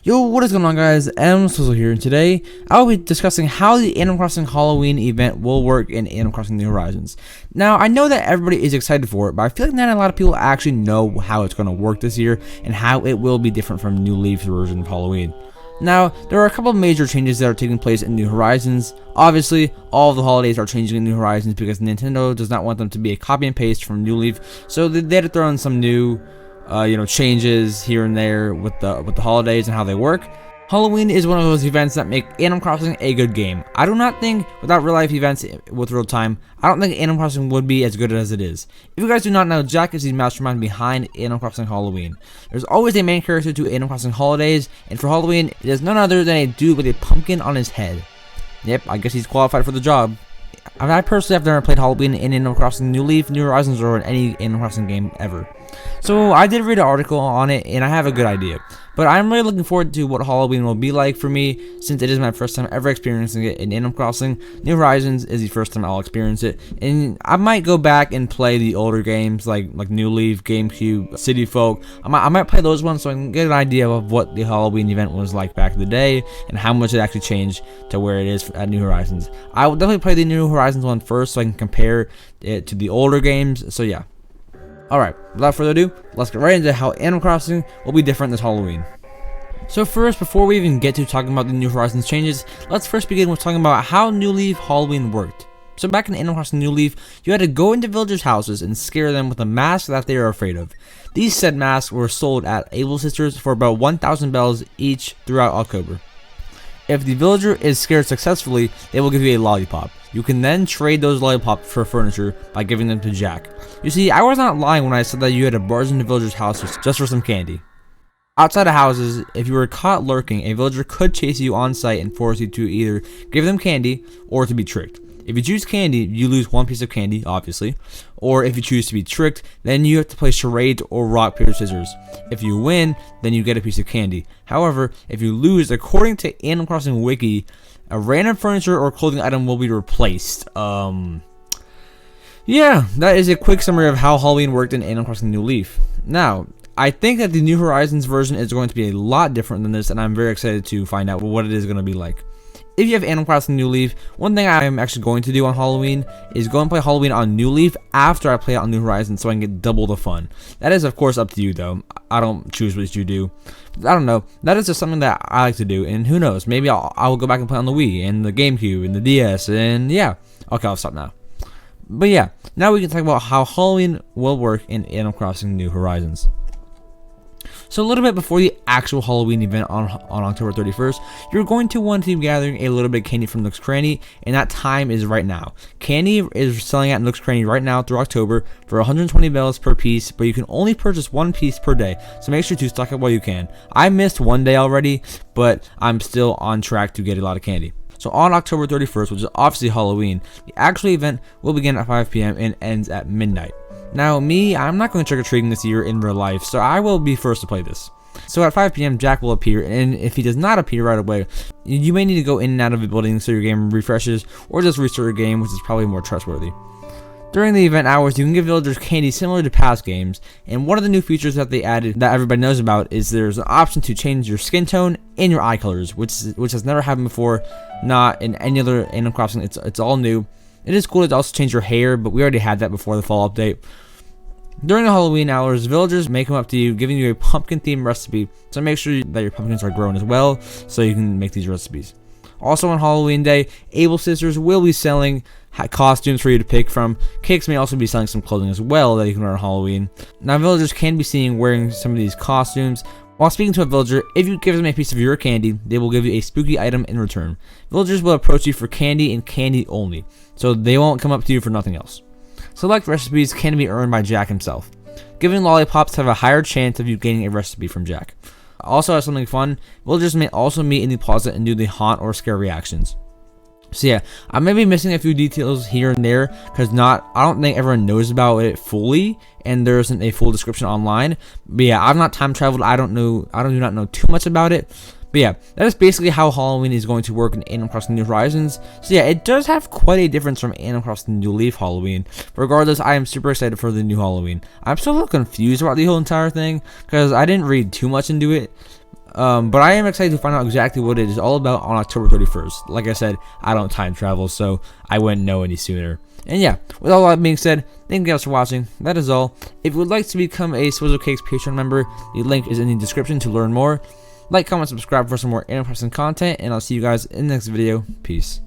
Yo, what is going on, guys? Swizzle here, and today I will be discussing how the Animal Crossing Halloween event will work in Animal Crossing New Horizons. Now, I know that everybody is excited for it, but I feel like not a lot of people actually know how it's going to work this year and how it will be different from New Leaf's version of Halloween. Now, there are a couple of major changes that are taking place in New Horizons. Obviously, all of the holidays are changing in New Horizons because Nintendo does not want them to be a copy and paste from New Leaf, so they had to throw in some new changes here and there with the holidays and how they work. Halloween is one of those events that make Animal Crossing a good game. I do not think, without real life events with real time, I don't think Animal Crossing would be as good as it is. If you guys do not know, Jack is the mastermind behind Animal Crossing Halloween. There's always a main character to Animal Crossing holidays, and for Halloween, it is none other than a dude with a pumpkin on his head. Yep, I guess he's qualified for the job. I personally have never played Halloween in Animal Crossing New Leaf, New Horizons, or in any Animal Crossing game ever. So I did read an article on it, and I have a good idea. But I'm really looking forward to what Halloween will be like for me, since it is my first time ever experiencing it in Animal Crossing. New Horizons is the first time I'll experience it, and I might go back and play the older games like New Leaf, GameCube, City Folk. I might play those ones so I can get an idea of what the Halloween event was like back in the day, and how much it actually changed to where it is at New Horizons. I will definitely play the New Horizons one first so I can compare it to the older games, so yeah. Alright, without further ado, let's get right into how Animal Crossing will be different this Halloween. So first, before we even get to talking about the New Horizons changes, let's first begin with talking about how New Leaf Halloween worked. So back in Animal Crossing New Leaf, you had to go into villagers' houses and scare them with a mask that they are afraid of. These said masks were sold at Able Sisters for about 1,000 bells each throughout October. If the villager is scared successfully, they will give you a lollipop. You can then trade those lollipops for furniture by giving them to Jack. You see, I was not lying when I said that you had to barge into villagers' houses just for some candy. Outside of houses, if you were caught lurking, a villager could chase you on site and force you to either give them candy or to be tricked. If you choose candy, you lose one piece of candy, obviously. Or if you choose to be tricked, then you have to play charades or rock, paper, scissors. If you win, then you get a piece of candy. However, if you lose, according to Animal Crossing Wiki, a random furniture or clothing item will be replaced. Yeah, that is a quick summary of how Halloween worked in Animal Crossing New Leaf. Now, I think that the New Horizons version is going to be a lot different than this, and I'm very excited to find out what it is going to be like. If you have Animal Crossing New Leaf, one thing I am actually going to do on Halloween is go and play Halloween on New Leaf after I play it on New Horizons so I can get double the fun. That is, of course, up to you, though. I don't choose what you do. I don't know. That is just something that I like to do, and who knows? Maybe I will go back and play on the Wii, and the GameCube, and the DS, and yeah. Okay, I'll stop now. But yeah, now we can talk about how Halloween will work in Animal Crossing New Horizons. So a little bit before the actual Halloween event on October 31st, you're going to want to be gathering a little bit of candy from Nook's Cranny, and that time is right now. Candy is selling at Nook's Cranny right now through October for 120 bells per piece, but you can only purchase one piece per day, so make sure to stock up while you can. I missed one day already, but I'm still on track to get a lot of candy. So on October 31st, which is obviously Halloween, the actual event will begin at 5 p.m. and ends at midnight. Now, I'm not going trick-or-treating this year in real life, so I will be first to play this. So at 5 p.m., Jack will appear, and if he does not appear right away, you may need to go in and out of a building so your game refreshes, or just restart your game, which is probably more trustworthy. During the event hours, you can give villagers candy similar to past games, and one of the new features that they added that everybody knows about is there's an option to change your skin tone and your eye colors, which has never happened before, not in any other Animal Crossing. It's all new. It is cool to also change your hair, but we already had that before the fall update. During the Halloween hours, villagers may come up to you giving you a pumpkin-themed recipe, so make sure that your pumpkins are grown as well, so you can make these recipes. Also on Halloween Day, Able Sisters will be selling costumes for you to pick from. Cakes may also be selling some clothing as well that you can wear on Halloween. Now, villagers can be seen wearing some of these costumes. While speaking to a villager, if you give them a piece of your candy, they will give you a spooky item in return. Villagers will approach you for candy and candy only, so they won't come up to you for nothing else. Select recipes can be earned by Jack himself. Giving lollipops have a higher chance of you getting a recipe from Jack. Also, as something fun, villagers may also meet in the plaza and do the haunt or scare reactions. So yeah, I may be missing a few details here and there because I don't think everyone knows about it fully, and there isn't a full description online. But yeah, I've not time traveled. I do not know too much about it. But yeah, that is basically how Halloween is going to work in Animal Crossing New Horizons. So yeah, it does have quite a difference from Animal Crossing New Leaf Halloween. Regardless, I am super excited for the new Halloween. I'm still a little confused about the whole entire thing because I didn't read too much into it. But I am excited to find out exactly what it is all about on October 31st. Like I said, I don't time travel, so I wouldn't know any sooner. And yeah, with all that being said, thank you guys for watching. That is all. If you would like to become a Swizzle Cakes Patreon member, the link is in the description to learn more. Like, comment, subscribe for some more Animal Crossing content, and I'll see you guys in the next video. Peace.